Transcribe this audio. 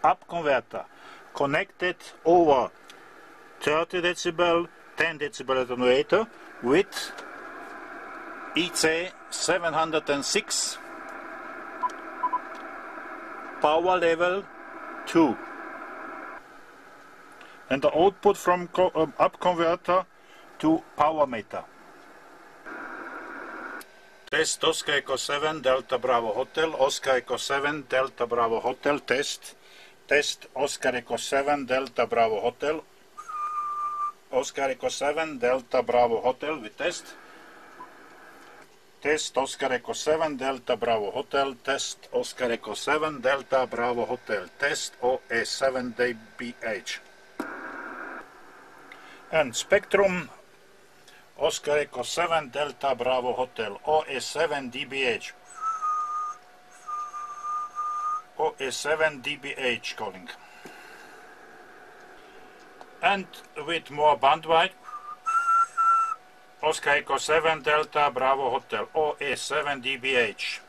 up converter connected over 30 decibel, 10 decibel attenuator with EC706 power level 2, and the output from up converter to power meter. Test Oscar Echo 7 Delta Bravo Hotel, Oscar Echo 7 Delta Bravo Hotel, test. Test Oscar Echo 7 Delta Bravo Hotel, Oscar Echo 7 Delta Bravo Hotel, we test. Test Oscar Echo 7 Delta Bravo Hotel, test Oscar Echo 7 Delta Bravo Hotel, test OE7 dBH. And spectrum Oscar Echo 7 Delta Bravo Hotel, OE7 dBH. OE7 dBH calling. And with more bandwidth, Oscar Echo 7 Delta Bravo Hotel, OE7 dBH.